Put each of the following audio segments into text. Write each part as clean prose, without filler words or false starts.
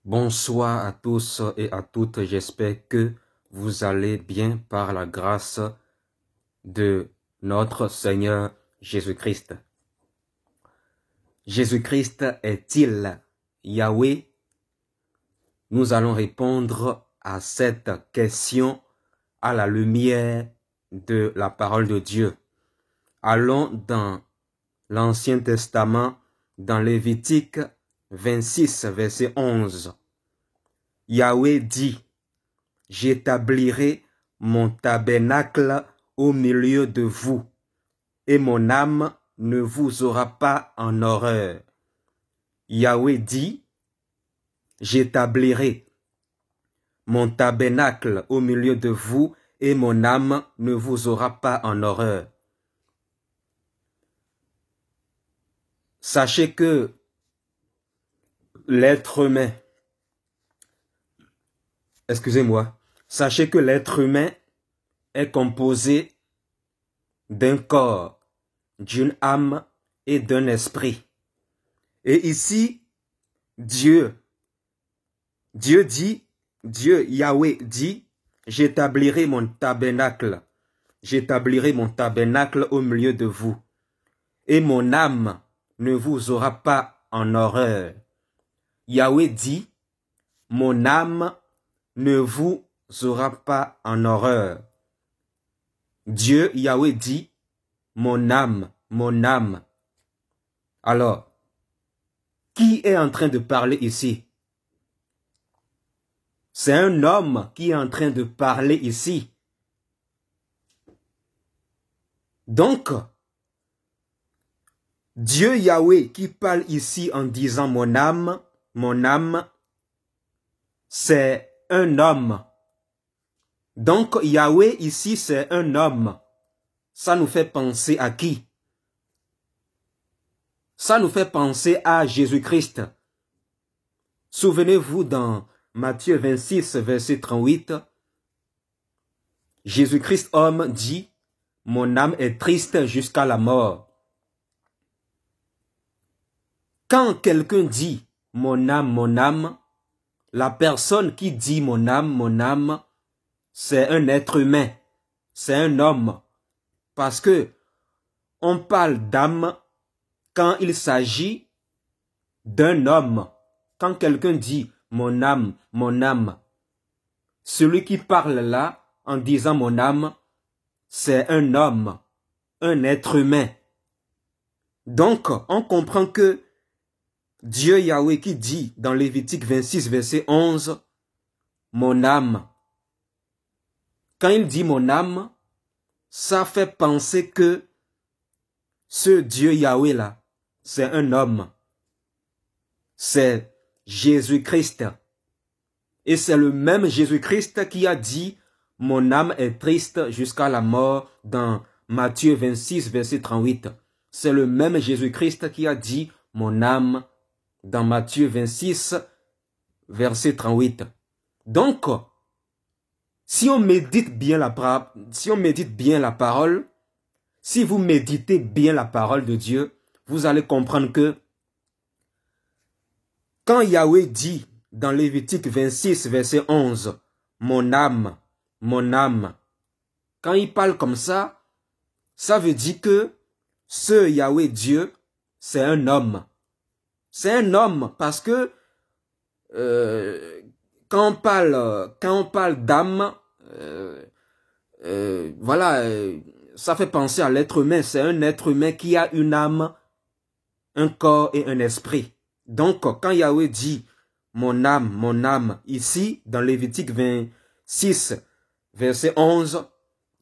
Bonsoir à tous et à toutes, j'espère que vous allez bien par la grâce de notre Seigneur Jésus-Christ. Jésus-Christ est-il Yahweh? Nous allons répondre à cette question à la lumière de la parole de Dieu. Allons dans l'Ancien Testament, dans Lévitique 26, verset 11. Yahweh dit: j'établirai mon tabernacle au milieu de vous, et mon âme ne vous aura pas en horreur. Yahweh dit: j'établirai mon tabernacle au milieu de vous, et mon âme ne vous aura pas en horreur. Sachez que l'être humain, sachez que l'être humain est composé d'un corps, d'une âme et d'un esprit. Et ici, Dieu Yahweh dit, j'établirai mon tabernacle au milieu de vous, et mon âme ne vous aura pas en horreur. Yahweh dit, mon âme ne vous aura pas en horreur. Dieu, Yahweh dit, mon âme. Alors, qui est en train de parler ici? C'est un homme qui est en train de parler ici. Donc, Dieu Yahweh qui parle ici en disant mon âme, c'est un homme. Donc, Yahweh ici, c'est un homme. Ça nous fait penser à qui? Ça nous fait penser à Jésus-Christ. Souvenez-vous dans Matthieu 26, verset 38, Jésus-Christ homme dit, mon âme est triste jusqu'à la mort. Quand quelqu'un dit mon âme, la personne qui dit mon âme, c'est un être humain, c'est un homme. Parce que on parle d'âme quand il s'agit d'un homme. Quand quelqu'un dit mon âme, celui qui parle là en disant mon âme, c'est un homme, un être humain. Donc, on comprend que Dieu Yahweh qui dit dans Lévitique 26, verset 11, mon âme. Quand il dit mon âme, ça fait penser que ce Dieu Yahweh là, c'est un homme. C'est Jésus-Christ. Et c'est le même Jésus-Christ qui a dit « Mon âme est triste jusqu'à la mort » dans Matthieu 26, verset 38. C'est le même Jésus-Christ qui a dit « Mon âme » dans Matthieu 26, verset 38. Donc, si on médite bien la parole, si vous méditez bien la parole de Dieu, vous allez comprendre que quand Yahweh dit dans Lévitique 26, verset 11, mon âme, quand il parle comme ça, ça veut dire que ce Yahweh Dieu, c'est un homme. C'est un homme parce que quand on parle d'âme, ça fait penser à l'être humain. C'est un être humain qui a une âme, un corps et un esprit. Donc, quand Yahweh dit mon âme, ici, dans Lévitique 26, verset 11,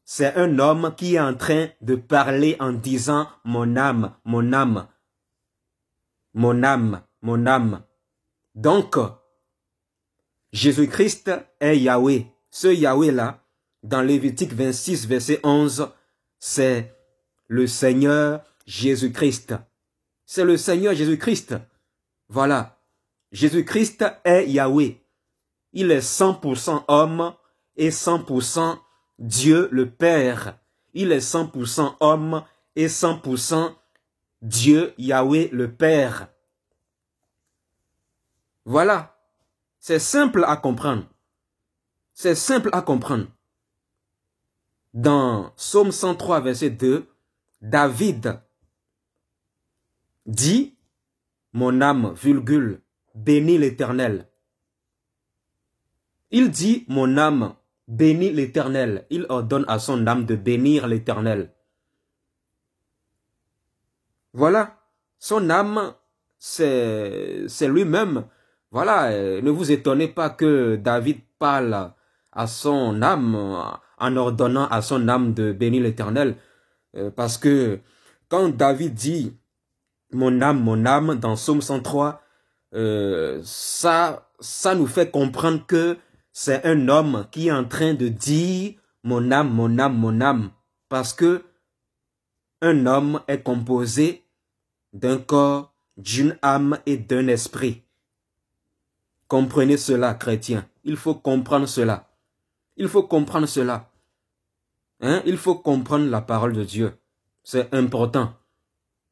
c'est un homme qui est en train de parler en disant mon âme. Donc, Jésus-Christ est Yahweh. Ce Yahweh-là, dans Lévitique 26, verset 11, c'est le Seigneur Jésus-Christ. C'est le Seigneur Jésus-Christ. Voilà. Jésus-Christ est Yahweh. Il est 100% homme et 100% Dieu le Père. Il est 100% homme et 100% Dieu Yahweh le Père. Voilà. C'est simple à comprendre. C'est simple à comprendre. Dans Psaume 103, verset 2, David dit, mon âme, virgule, bénis l'Éternel. Il dit, mon âme, bénis l'Éternel. Il ordonne à son âme de bénir l'Éternel. Voilà, son âme, c'est lui-même. Voilà, ne vous étonnez pas que David parle à son âme en ordonnant à son âme de bénir l'Éternel. Parce que quand David dit mon âme, dans Psaume 103, ça nous fait comprendre que c'est un homme qui est en train de dire mon âme, mon âme, mon âme. Parce que un homme est composé d'un corps, d'une âme et d'un esprit. Comprenez cela, chrétiens. Il faut comprendre cela. Il faut comprendre cela. Hein? Il faut comprendre la parole de Dieu. C'est important.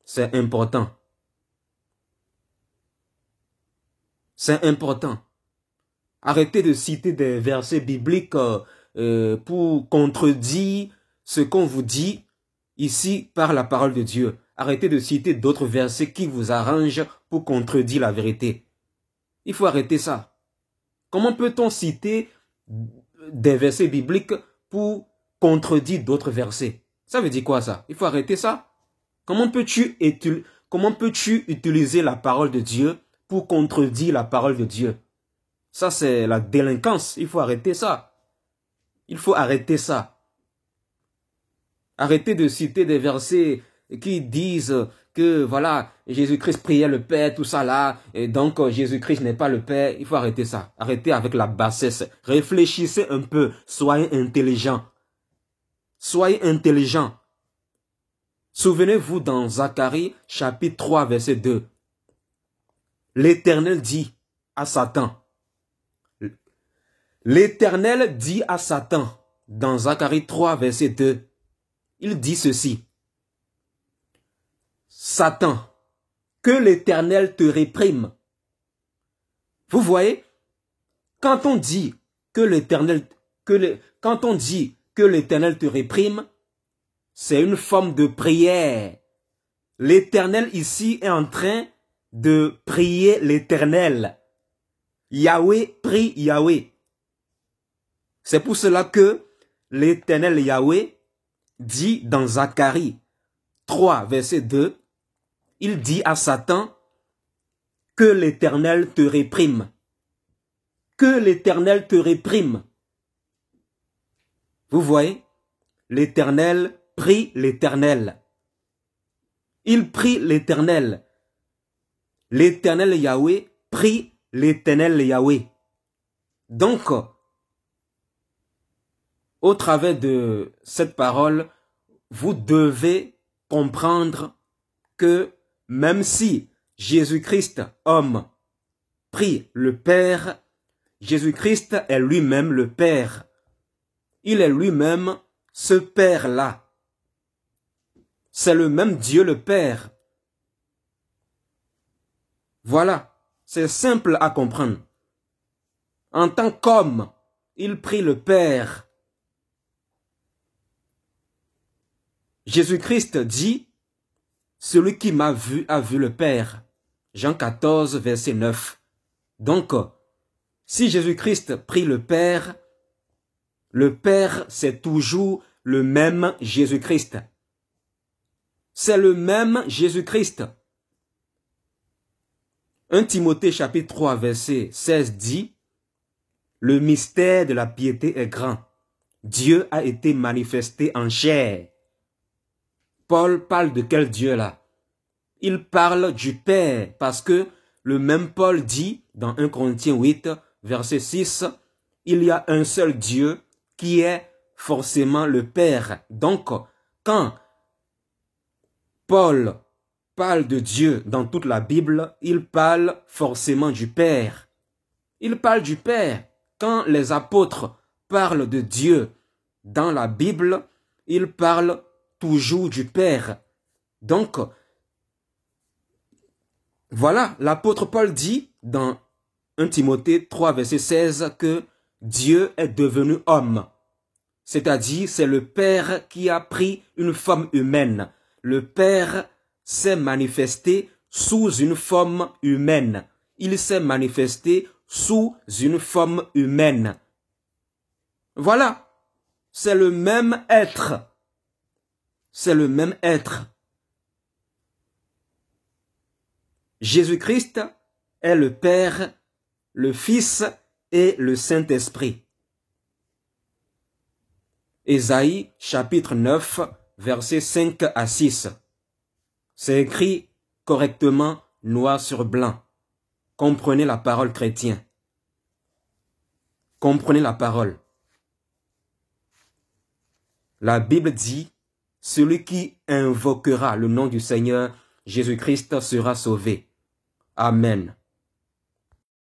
C'est important. C'est important. Arrêtez de citer des versets bibliques pour contredire ce qu'on vous dit ici par la parole de Dieu. Arrêtez de citer d'autres versets qui vous arrangent pour contredire la vérité. Il faut arrêter ça. Comment peut-on citer des versets bibliques pour contredire d'autres versets? Ça veut dire quoi ça? Il faut arrêter ça. Comment peux-tu utiliser la parole de Dieu pour contredire la parole de Dieu? Ça, c'est la délinquance. Il faut arrêter ça. Il faut arrêter ça. Arrêtez de citer des versets qui disent que, voilà, Jésus-Christ priait le Père, tout ça là, et donc Jésus-Christ n'est pas le Père. Il faut arrêter ça. Arrêtez avec la bassesse. Réfléchissez un peu. Soyez intelligents. Soyez intelligents. Souvenez-vous dans Zacharie, chapitre 3, verset 2. L'Éternel dit à Satan. L'Éternel dit à Satan, dans Zacharie 3, verset 2, il dit ceci. Satan, que l'Éternel te réprime. Vous voyez, quand on dit que l'Éternel te réprime, c'est une forme de prière. L'Éternel ici est en train de prier l'Éternel. Yahweh prie Yahweh. C'est pour cela que l'Éternel Yahweh dit dans Zacharie 3, verset 2, il dit à Satan que l'Éternel te réprime. Que l'Éternel te réprime. Vous voyez, l'Éternel prie l'Éternel. Il prie l'Éternel. L'Éternel Yahweh prie l'Éternel Yahweh. Donc, au travers de cette parole, vous devez comprendre que même si Jésus-Christ, homme, prie le Père, Jésus-Christ est lui-même le Père. Il est lui-même ce Père-là. C'est le même Dieu le Père. Voilà, c'est simple à comprendre. En tant qu'homme, il prie le Père. Jésus-Christ dit, celui qui m'a vu a vu le Père. Jean 14, verset 9. Donc, si Jésus-Christ prie le Père, c'est toujours le même Jésus-Christ. C'est le même Jésus-Christ. 1 Timothée chapitre 3, verset 16 dit, le mystère de la piété est grand. Dieu a été manifesté en chair. Paul parle de quel Dieu là? Il parle du Père parce que le même Paul dit dans 1 Corinthiens 8, verset 6, il y a un seul Dieu qui est forcément le Père. Donc, quand Paul parle de Dieu dans toute la Bible, il parle forcément du Père. Il parle du Père. Quand les apôtres parlent de Dieu dans la Bible, ils parlent toujours du Père. Donc, voilà, l'apôtre Paul dit dans 1 Timothée 3, verset 16, que Dieu est devenu homme. C'est-à-dire, c'est le Père qui a pris une forme humaine. Le Père s'est manifesté sous une forme humaine. Il s'est manifesté sous une forme humaine. Voilà. C'est le même être. C'est le même être. Jésus-Christ est le Père, le Fils et le Saint-Esprit. Ésaïe chapitre 9, versets 5 à 6. C'est écrit correctement noir sur blanc. Comprenez la parole chrétienne. Comprenez la parole. La Bible dit, celui qui invoquera le nom du Seigneur Jésus-Christ sera sauvé. Amen.